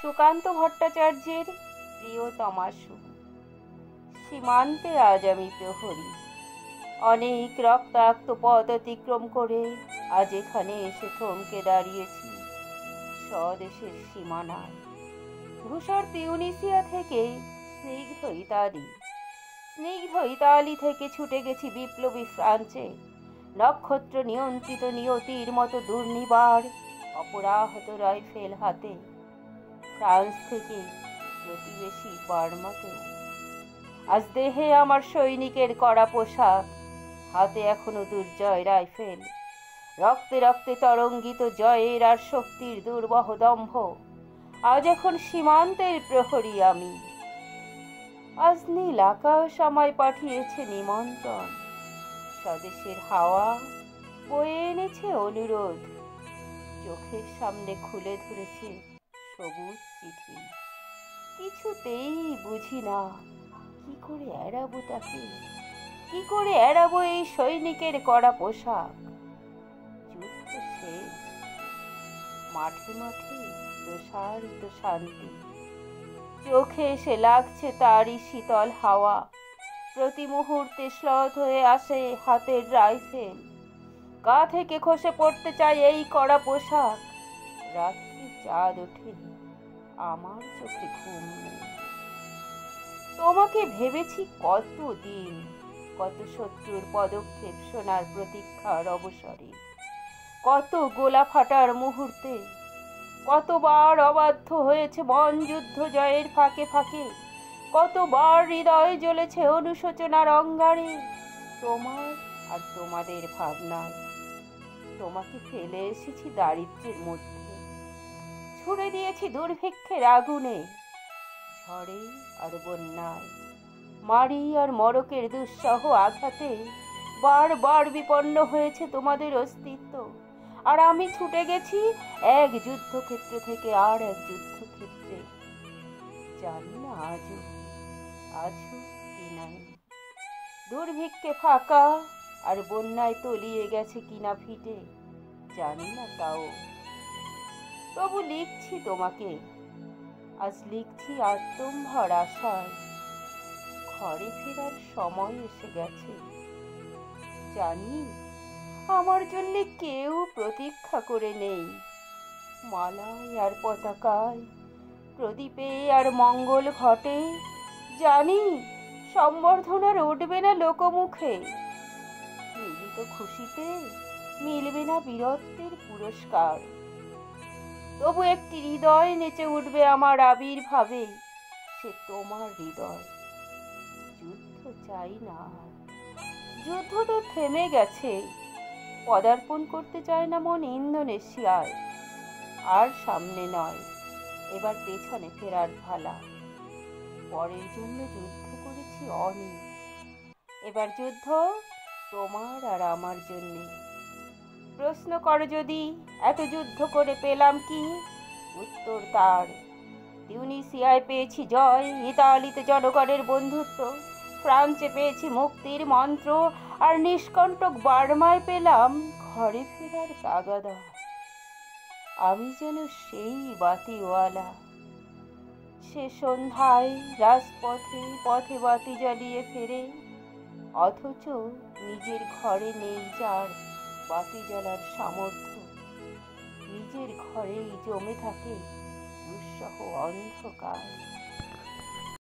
সুকান্ত ভট্টাচার্যের প্রিয়তমা সুর। সীমান্তে আজ আমি প্রহরী, অনেক রক্তাক্ত পথ অতিক্রম করে আজ এখানে এসে থমকে দাঁড়িয়েছি স্বদেশের সীমানায়। ধূসর তিউনিসিয়া থেকে স্নিগ্ধ ইতালি থেকে ছুটে গেছি বিপ্লবী ফ্রান্সে, নক্ষত্র নিয়ন্ত্রিত নিয়তির মতো দুর্নিবার অপরাহত রাইফেল হাতে। ফ্রান্স থেকে প্রতিবেশী বার্মাতেও আজ দেহে আমার সৈনিকের কড়া পোশাক, হাতে এখনো দুর্জয় রাইফেল, রক্তে রক্তে তরঙ্গিত জয়ের আর শক্তির দুর্বহ দম্ভ। আজ এখন সীমান্তের প্রহরী আমি। আজ নীল আকাশ আমায় পাঠিয়েছে নিমন্ত্রণ, স্বদেশের হাওয়া বয়ে এনেছে অনুরোধ, চোখের সামনে খুলে ধরেছে সবুজ চিঠি। কিছুতেই বুঝি না কি করে এড়াবো তাকে, কি করে এড়াবো এই সৈনিকের কড়া পোশাক। যুদ্ধ শেষ, মাঠে মাঠে প্রসারিত শান্তি, চোখে এসে লাগছে তারই শীতল হাওয়া। প্রতি মুহূর্তে শ্লথ হয়ে আসে হাতের রাইফেল, গা থেকে খসে পড়তে চাই এই কড়া পোশাক। রাত্রি চাঁদ ওঠে, আমার চোখে ঘুম নেই। তোমাকে ভেবেছি কতদিন, কত শত্রুর পদক্ষেপ শোনার প্রতীক্ষার অবসরে, কত গোলা ফাটার মুহূর্তে, কতবার অবাধ্য হয়েছে মন যুদ্ধ জয়ের ফাঁকে ফাঁকে, কতবার হৃদয় জ্বলেছে অনুশোচনার অঙ্গারে। তোমার আর তোমাদের ভাবনায় তোমাকে ফেলে এসেছি দারিদ্র্যের মধ্যে, ছুড়ে দিয়েছি দুর্ভিক্ষের আগুনে, ঝড়ে আর বন্যায়, মারি আর মড়কের দুঃসহ আঘাতে বারবার বিপন্ন হয়েছে তোমাদের অস্তিত্ব। আর আমি ছুটে গেছি এক যুদ্ধক্ষেত্র থেকে আর এক যুদ্ধক্ষেত্রে, জানি না আজও কি নাই। দুর্ভিক্ষে ফাঁকা আর বন্যায় তলিয়ে গেছে কিনা ফিটে, জানি না তাও। তবু লিখছি তোমাকে, আজ লিখছি আত্মম্ভর আশায়, ঘরে ফেরার সময় এসে গেছে। জানি আমার জন্য কেউ প্রতীক্ষা করে নেই, মালায় আর পতাকায়, প্রদীপে আর মঙ্গল ঘটে। জানি সম্বর্ধনার উঠবে না লোকমুখে, মিলিত খুশিতে মিলবে না বীরত্বের পুরস্কার। তবু একটি হৃদয় নেচে উঠবে আমার আবির্ভাবে, সে তোমার হৃদয়। যুদ্ধ চাই না, যুদ্ধ তো থেমে গেছে। পদার্পণ করতে চায় না মন ইন্দোনেশিয়ায়। আর সামনে নয়, এবার পেছনে ফেরার ভালা। পরের জন্য যুদ্ধ করেছি অনেক, এবার যুদ্ধ তোমার আর আমার জন্যে। প্রশ্ন করো যদি এত যুদ্ধ করে পেলাম কি, উত্তর তার, তিউনিসিয়ায় পেয়েছি জয়, ইতালিতে জনগণের বন্ধুত্ব, ফ্রান্সে পেয়েছি মুক্তির মন্ত্র, আর নিষ্কণ্টক বার্মায় পেলাম ঘরে ফেরার তাগাদা। আমি যেন সেই বাতিওয়ালা, সে সন্ধ্যায় রাজপথে পথে বাতি জ্বালিয়ে ফেরে, অথচ নিজের ঘরে নেই যার বাতি জ্বালার সামর্থ্য। নিজের ঘরেই জমে থাকে দুঃসহ অন্ধকার।